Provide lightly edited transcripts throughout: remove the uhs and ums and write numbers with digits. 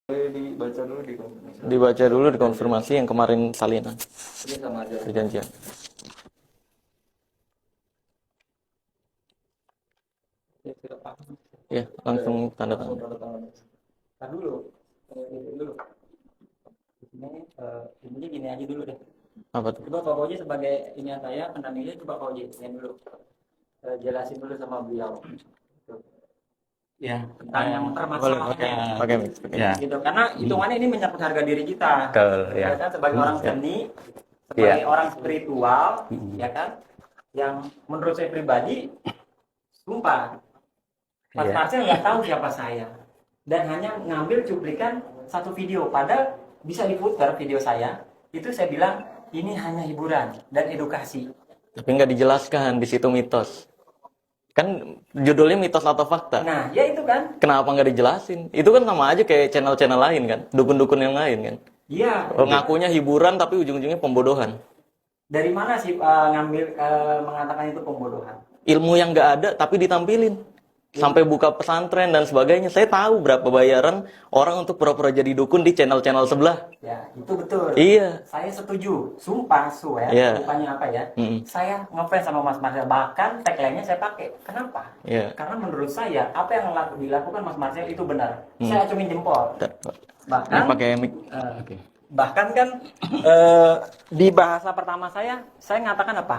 Dibaca dulu di konfirmasi. Dibaca dulu dikonfirmasi yang kemarin salinan Ini sama aja. perjanjian. Ya, sudah paham. Ya, langsung tanda tangan. Tanda tangan. Nah dulu, ini dulu. Ini gini aja dulu deh. Apa tuh? Coba Pak Koji sebagai ini saya, pendampingnya coba Pak Koji ini dulu. Jelasin dulu sama beliau. Ya, Tentang yang boleh permasalahannya. pakai mic. ya, Gitu. Karena hitungannya ini menyangkut harga diri kita. betul, ya. Ya kan sebagai orang Ya. seni, sebagai Ya. orang spiritual, Mm. ya kan, yang menurut saya pribadi, sumpah, Mas Ya. Marcel nggak tahu siapa saya dan hanya ngambil cuplikan satu video. Padahal bisa diputar video saya. Itu saya bilang ini hanya hiburan dan edukasi. Tapi nggak dijelaskan di situ mitos. Kan judulnya mitos atau fakta. Nah, ya itu kan. Kenapa nggak dijelasin? Itu kan sama aja kayak channel-channel lain kan, dukun-dukun yang lain kan. Iya. Ngakunya hiburan tapi ujung-ujungnya pembodohan. Dari mana sih ngambil mengatakan itu pembodohan? Ilmu yang nggak ada tapi ditampilin. Sampai buka pesantren dan sebagainya. Saya tahu berapa bayaran orang untuk pura-pura jadi dukun di channel-channel sebelah. Ya, itu betul. Iya. Saya setuju. Sumpah, ya. Iya. Sumpahnya apa ya? Mm-mm. Saya ngefans sama Mas Marcel. Bahkan tagline-nya saya pakai. Kenapa? Iya. Karena menurut saya, apa yang dilakukan Mas Marcel itu benar. Saya acumin jempol. Bahkan, Ini pakai mic. eh, bahkan kan di bahasa pertama saya ngatakan apa?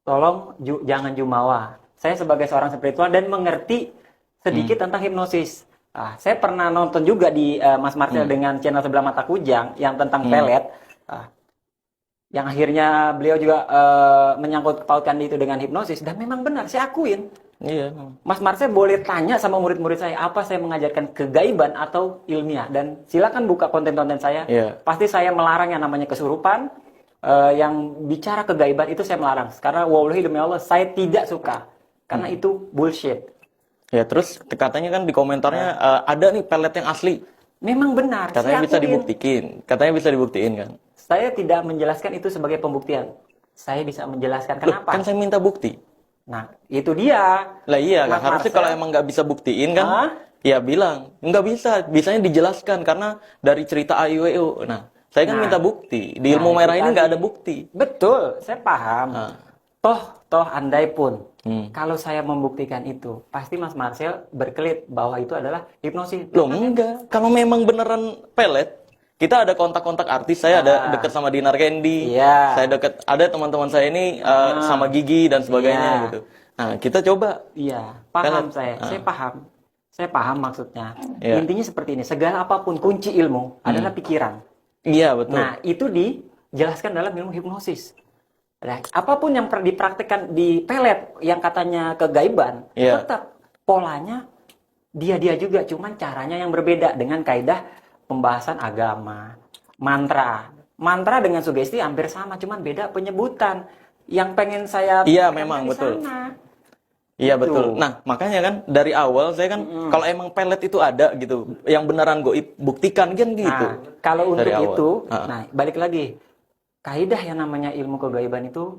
Tolong jangan jumawa. Saya sebagai seorang spiritual dan mengerti sedikit tentang hipnosis. Saya pernah nonton juga di Mas Marcel dengan channel Sebelah Mata Kujang yang tentang pelet. Yang akhirnya beliau juga menyangkut pautkan itu dengan hipnosis. Dan memang benar, saya akuin. Iya. Mas Marcel boleh tanya sama murid-murid saya, apa saya mengajarkan kegaiban atau ilmiah. Dan silakan buka konten-konten saya. Iya. Pasti saya melarang yang namanya kesurupan. Yang bicara kegaiban itu saya melarang. Karena wallahi demi Allah, saya tidak suka. Karena itu bullshit. Ya terus katanya kan di komentarnya ada nih pelet yang asli. Memang benar. Katanya saya bisa akuin. dibuktikan. Katanya bisa dibuktiin kan. Saya tidak menjelaskan itu sebagai pembuktian. Saya bisa menjelaskan Loh, kenapa. kan saya minta bukti. Nah, itu dia. Lah iya kan, Mas harusnya Marcel. kalau emang nggak bisa buktiin kan, Hah? ya bilang nggak bisa, bisanya dijelaskan karena dari cerita AIWO. Nah, saya kan Nah. minta bukti. Di ilmu Nah, merah itu ini nggak tadi. ada bukti. Betul, saya paham. Nah. Toh andai pun Hmm. kalau saya membuktikan itu, pasti Mas Marcel berkelit bahwa itu adalah hipnosis. Loh enggak, kalau memang beneran pelet, kita ada kontak-kontak artis, saya ada deket sama Dinar Candy, Iya. saya deket, ada teman-teman saya ini sama Gigi dan sebagainya Iya. gitu. Nah, kita coba. Iya, paham Pelet. saya paham. Saya paham maksudnya. Iya. Intinya seperti ini, segala apapun kunci ilmu adalah pikiran. Iya, betul. Nah, itu dijelaskan dalam ilmu hipnosis. Nah, apapun yang dipraktikkan di pelet yang katanya kegaiban, Iya. tetap polanya dia juga, cuman caranya yang berbeda dengan kaidah pembahasan agama, mantra. Mantra dengan sugesti hampir sama, cuman beda penyebutan. Yang pengen saya Iya, tekankan memang, di betul. sana. Iya Gitu. betul. Nah makanya kan dari awal saya kan kalau emang pelet itu ada gitu, yang beneran goib buktikan kan gitu. Nah, kalau untuk Dari awal. itu, Ha. nah balik lagi, kaidah yang namanya ilmu kegaiban itu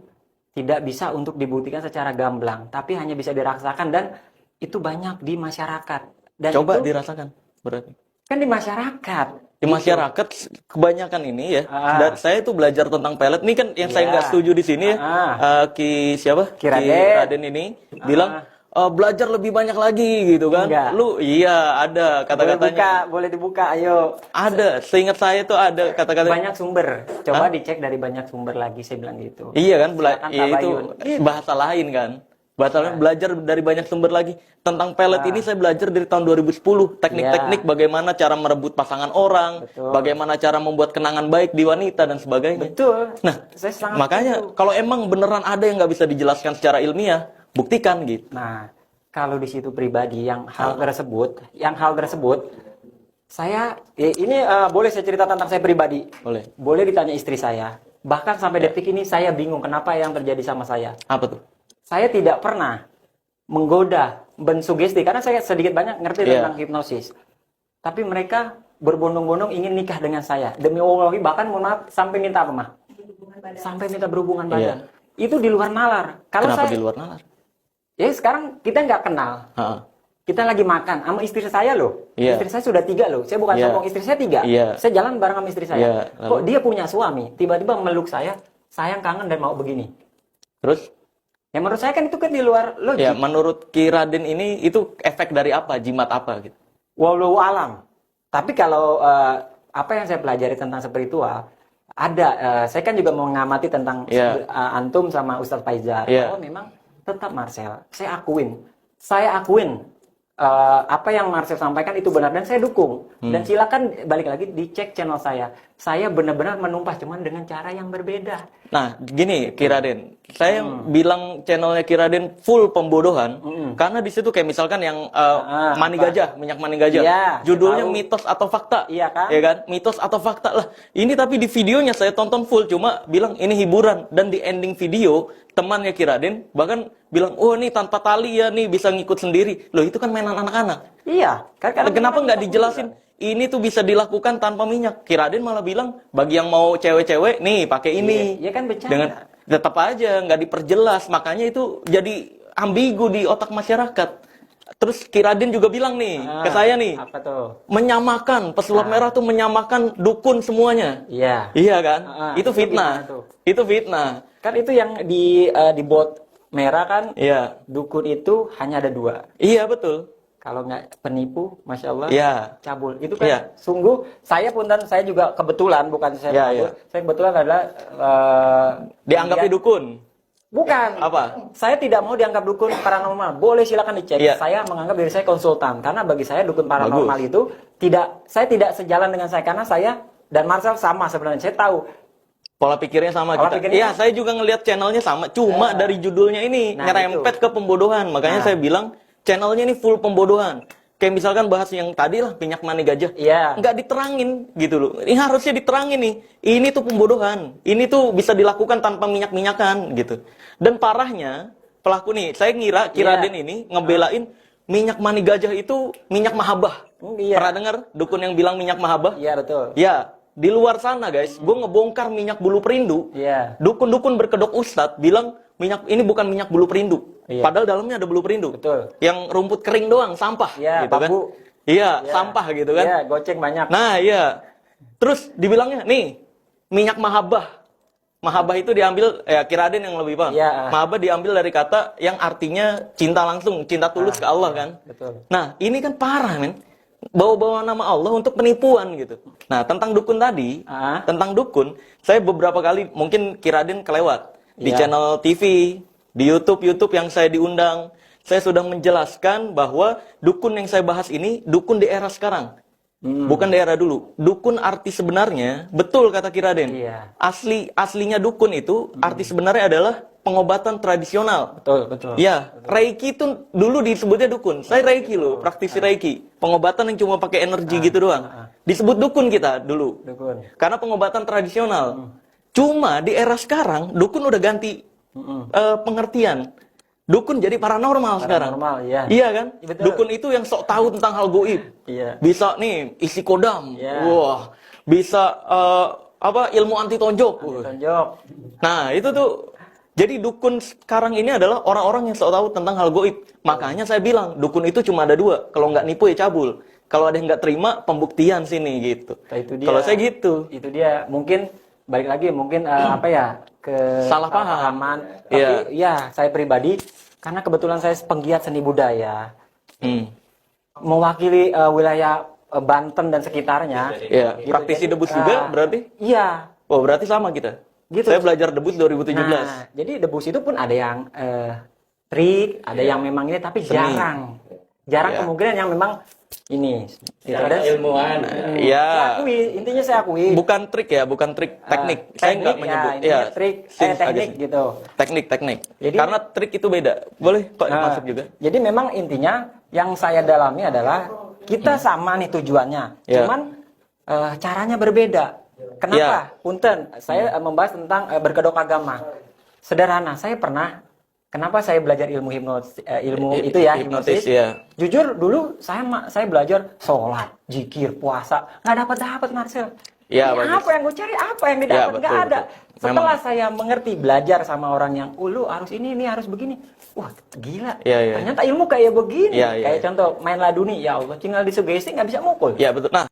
tidak bisa untuk dibuktikan secara gamblang, tapi hanya bisa dirasakan dan itu banyak di masyarakat. Dan Coba itu dirasakan berarti. kan di masyarakat. Di masyarakat kebanyakan ini ya. Dan saya itu belajar tentang pelet. Ini kan yang saya Iya. nggak setuju di sini ya. Ki siapa? Ki Raden. Raden ini bilang belajar lebih banyak lagi gitu kan. Enggak. Lu iya ada kata-katanya. Boleh dibuka, ayo. Ada. Seingat saya itu ada kata-kata. Banyak sumber. Coba dicek dari banyak sumber lagi, saya bilang gitu. Iya kan, Silakan ya itu tabayun. bahasa lain kan. Bahasa lain belajar dari banyak sumber lagi. Tentang pelet ini saya belajar dari tahun 2010. Teknik-teknik bagaimana cara merebut pasangan orang, Betul. bagaimana cara membuat kenangan baik di wanita dan sebagainya. Betul. Nah, Saya sangat makanya setuju. kalau emang beneran ada yang nggak bisa dijelaskan secara ilmiah, buktikan gitu. Nah, kalau di situ pribadi yang hal tersebut, saya ini boleh saya cerita tentang saya pribadi. Boleh. Boleh ditanya istri saya. Bahkan sampai detik ini saya bingung kenapa yang terjadi sama saya. Apa tuh? Saya tidak pernah menggoda, mensugesti karena saya sedikit banyak ngerti Iya. tentang hipnosis. Tapi mereka berbondong-bondong ingin nikah dengan saya. Demi Allah, bahkan mohon maaf sampai minta apa, Mah? Sampai minta berhubungan badan. Itu di luar nalar. Kalau Kenapa saya di luar nalar? ya sekarang kita nggak kenal. Ha. kita lagi makan sama istri saya loh. Iya. Istri saya sudah 3 loh. Saya bukan Iya. sombong, istri saya 3. Iya. Saya jalan bareng sama istri saya. Iya, lalu? Kok dia punya suami, tiba-tiba meluk saya, sayang kangen dan mau begini. Terus? Ya menurut saya kan itu kan di luar logik. Ya, menurut Ki Raden ini itu efek dari apa? Jimat apa gitu? Wallahu alam. Tapi kalau apa yang saya pelajari tentang spiritual, ada. Saya kan juga mengamati tentang Iya. antum sama Ustadz Faizal. Iya. Bahwa memang tetap Marcel, saya akuin apa yang Marcel sampaikan itu benar dan saya dukung. Dan silakan balik lagi dicek channel saya. Saya benar-benar menumpah cuman dengan cara yang berbeda. Nah, gini Ki Raden, saya bilang channelnya Ki Raden full pembodohan karena di situ kayak misalkan yang mani apa? gajah, minyak mani gajah. Iya, Judulnya saya tahu. mitos atau fakta. Iya kan? Ya kan? Mitos atau fakta lah. Ini tapi di videonya saya tonton full cuma bilang ini hiburan dan di ending video temannya Ki Raden bahkan bilang, "Oh, ini tanpa tali ya nih bisa ngikut sendiri." Loh, itu kan mainan anak-anak. Iya. Karena Kenapa kita nggak kan dijelasin? Ini tuh bisa dilakukan tanpa minyak. Ki Raden malah bilang, bagi yang mau cewek-cewek, nih pakai ini. Iya kan bercanda. Dengan tetap aja nggak diperjelas, makanya itu jadi ambigu di otak masyarakat. Terus Ki Raden juga bilang nih ke saya nih, Apa tuh? menyamakan pesulap merah tuh menyamakan dukun semuanya. Iya. Iya kan? itu Itu fitnah. gimana tuh? Itu fitnah. Kan itu yang di bot merah kan, Iya. dukun itu hanya ada 2. Iya betul. Kalau nggak penipu, masya Allah, Iya. cabul. Itu kan Iya. sungguh. Saya pun dan saya juga kebetulan, bukan saya Iya, cabul, iya. saya kebetulan adalah Dianggap dia- dukun. Bukan. Apa? Saya tidak mau dianggap dukun paranormal. Boleh silakan dicek. Iya. Saya menganggap diri saya konsultan karena bagi saya dukun paranormal itu saya tidak sejalan dengan saya karena saya dan Marcel sama sebenarnya. Saya tahu. Pola pikirnya sama Pola kita. pikirnya Iya, sama. saya juga ngelihat channelnya sama. Cuma dari judulnya ini Nah, nyerempet ke pembodohan. Makanya Nah. saya bilang channelnya ini full pembodohan. Kayak misalkan bahas yang tadi lah, minyak mani gajah. Iya. Nggak diterangin gitu loh. Ini harusnya diterangin nih. Ini tuh pembodohan. Ini tuh bisa dilakukan tanpa minyak-minyakan gitu. Dan parahnya, pelaku nih, saya ngira Ki Iya. Raden ini ngebelain minyak mani gajah itu minyak mahabbah. Iya. Pernah dengar dukun yang bilang minyak mahabbah? Iya betul. Ya, di luar sana guys, gue ngebongkar minyak bulu perindu. Iya. Dukun-dukun berkedok ustadz bilang minyak ini bukan minyak bulu perindu. Iya. Padahal dalamnya ada bulu perindu. Betul. Yang rumput kering doang, sampah Iya, gitu kan. bambu. Iya, Iya. sampah gitu kan. Iya, goceng banyak. Nah, iya. Terus dibilangnya, nih, minyak mahabbah. Mahabbah itu diambil, ya Ki Raden yang lebih paham. Iya. Mahabbah diambil dari kata yang artinya cinta langsung, cinta tulus ke Allah kan. Betul. Nah, ini kan parah men. Bawa-bawa nama Allah untuk penipuan gitu. Nah, tentang dukun tadi, Ah. tentang dukun, saya beberapa kali mungkin Ki Raden kelewat di Iya. channel TV, di YouTube yang saya diundang. Saya sudah menjelaskan bahwa dukun yang saya bahas ini dukun di era sekarang. Bukan di era dulu. Dukun arti sebenarnya, betul kata Ki Raden. Iya. Aslinya dukun itu arti sebenarnya adalah pengobatan tradisional. Betul, betul. Ya, Reiki itu dulu disebutnya dukun. Saya Reiki loh, praktisi Reiki. Pengobatan yang cuma pakai energi gitu doang. Disebut dukun kita dulu. Dukun. Karena pengobatan tradisional. Cuma di era sekarang, dukun udah ganti pengertian. Dukun jadi paranormal sekarang. Paranormal, iya. Iya kan? Iya, betul. Dukun itu yang sok tahu tentang hal goib. Iya. Bisa nih isi kodam. Iya. Wah, bisa ilmu anti tonjok. Wah. Tonjok. Nah, itu tuh jadi dukun sekarang ini adalah orang-orang yang sok tahu tentang hal goib. Makanya saya bilang, dukun itu cuma ada 2. Kalau nggak nipu ya cabul. Kalau ada yang nggak terima, pembuktian sini gitu. Nah, itu dia. Kalau saya gitu. Itu dia mungkin balik lagi mungkin apa ya ke Salah paham. kesalahpahaman. Tapi Iya. ya saya pribadi karena kebetulan saya penggiat seni budaya mewakili wilayah Banten dan sekitarnya. Iya, Gitu. praktisi Jadi, debus juga berarti? Iya. Oh, berarti sama kita. Gitu. Saya belajar debus 2017. Nah, jadi debus itu pun ada yang trik, ada yang memang ini tapi Seni. jarang Iya. kemungkinan yang memang ini. Gitu. Dan Ilmuwan. Iya. intinya saya akui. Bukan trik ya, bukan trik, teknik. Saya nggak menyebut. intinya trik, Seems teknik agak- gitu. Teknik. Jadi- Karena trik itu beda. Boleh Pak Nah, masuk juga. Jadi memang intinya yang saya dalami adalah kita sama nih tujuannya, Ya. cuman caranya berbeda. Kenapa? Punten, saya membahas tentang berkedok agama. Sederhana, saya pernah. Kenapa saya belajar ilmu ilmu itu ya hipnosis? Ya. Jujur dulu saya belajar sholat, zikir, puasa, nggak dapat Marcel. Ya, Ini bagus. apa yang gue cari? Apa yang Ya, didapat? betul, Nggak ada. betul. Setelah saya mengerti, belajar sama orang yang, lu harus ini harus begini. Wah, gila. Iya. Ternyata ilmu kayak begini. Iya, iya, Kayak iya. contoh main laduni, ya Allah, tinggal disugesti nggak bisa mukul. Ya betul. Nah,